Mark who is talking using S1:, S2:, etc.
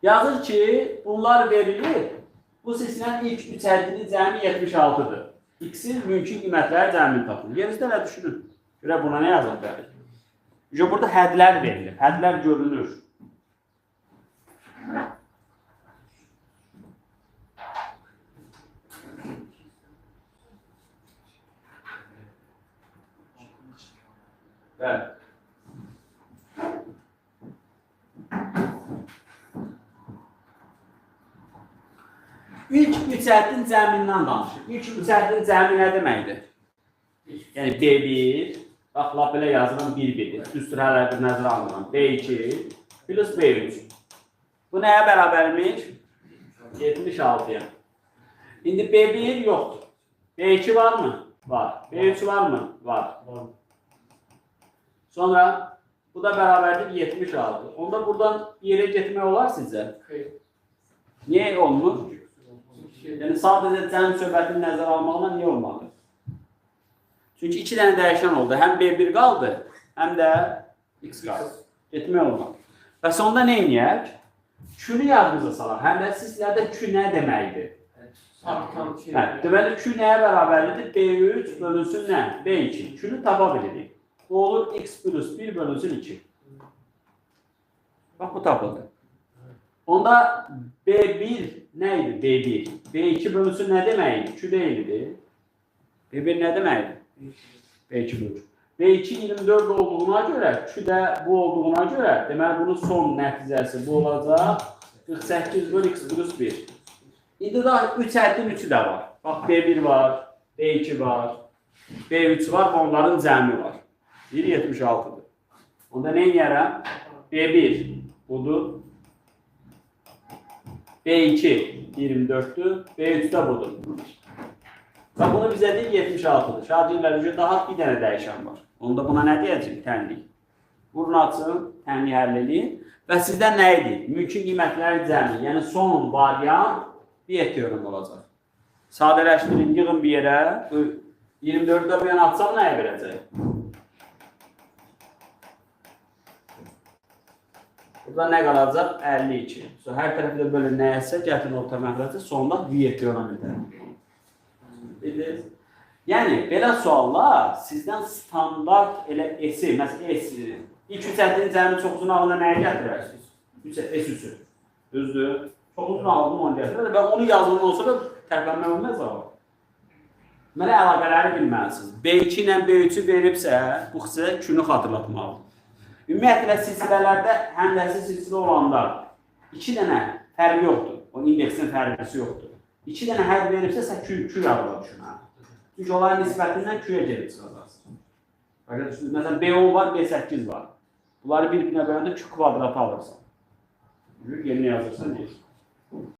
S1: Yazır ki bunlar verilir. Bu silsilənin ilk 3 ədədinin cəmi 76-dır. X-in mümkün qiymətləri cəmini tapın. Yerinizdə nə düşünün? Görə buna nə yazılır bəli? Burada hədlər verilir. Hədlər görünür. Bəli. İlk 3 ədədin cəmindən danışır. İlk 3 ədədin cəmi nə deməkdir? Yəni B1, bax, lap belə yazılan 1-1-dir. Düstur hələdir nəzərə alınan. B2 plus B3. Bu nəyə bərabərmiş? 76-ya. İndi B1 yoxdur. B2 varmı? Var. B3 varmı? Var. Sonra bu da bərabərdir 76. Onda buradan yerə getmək olar sizcə? Niyə olmur? Yəni sadəcə cəm söhbətini nəzərə almaqla niyə olmalı? Çünki 2 dənə dəyişən oldu. Həm B1 qaldı, həm də X qaldı. Getmək olmalı. Və sonda nə edək? Q-nü yadınıza salaq. Həm də sizlərdə Q nə deməkdir? Deməli, Q nəyə bərabərlidir? B3 bölünsün nə? B2. Q-nü tapa bilirik. Bu olur X plus 1 bölünsün 2. Bax, bu tapıldı. Onda B1 nə idi? B1. B2 bölünsün nə deməkdir? Q deyildi. B1 nə deməkdir? B2 bölünsün. B2 24 olduğuna görə, Q də bu olduğuna görə, deməli bunun son nəticəsi bu olacaq. 48 bölü X plus 1. İndi daha 3 ədədin 3'ü də var. Bax, B1 var, B2 var, B3 var və onların cəmi var. 1,76'dır. Onda nə edərəm? B1 budur. B2 24'dür. B3 də budur. Və bunu bizə deyir 76'dır. Şagirdlər üçün daha bir dənə dəyişən var. Onda buna nə deyəcək? Tənlik. Vurun açın, tənlik həll edin. Və sizdən nə edir? Mümkün qiymətləri cəmi. Yəni son variant bir teorem olacaq. Sadələşdirin, yığın bir yerə. 24'də bu yana atsaq nəyə verəcək? Burada nə qalacaq? 52. Hər tərəfdə böyle nəyəsə gətirin orta məxrəcə, sonunda bir teorem edək. Yəni, belə suallar sizdən standart elə S-i, məsələn S-i, ilk 3 ədədin cəmi çox uzun ağında nəyə gətirərsiniz? S-üsü. Düzdür? Çox uzun ağında onu gətirir və onu yazılan olsa da tərpənmə olmaz var. Deməli, əlaqələri bilməlisiniz. B2 ilə B3'ü veribsə, bu xüsusə Q-nü xatırlatmalıdır. Ümumiyyətlə, silsilələrdə həmləsi silsilə olanda 2 dənə fərqi yoxdur. O indeksin fərqisi yoxdur. 2 dənə hər veribsə, sən Q yadına düşünə. Çünki onların nisbətindən Q-yə gelib çıxacaqsın. Məsələn, B10 var, B8 var. Bunları bir-birinə böləndə Q kvadratı alırsan. Yerinə yazırsan, deyir.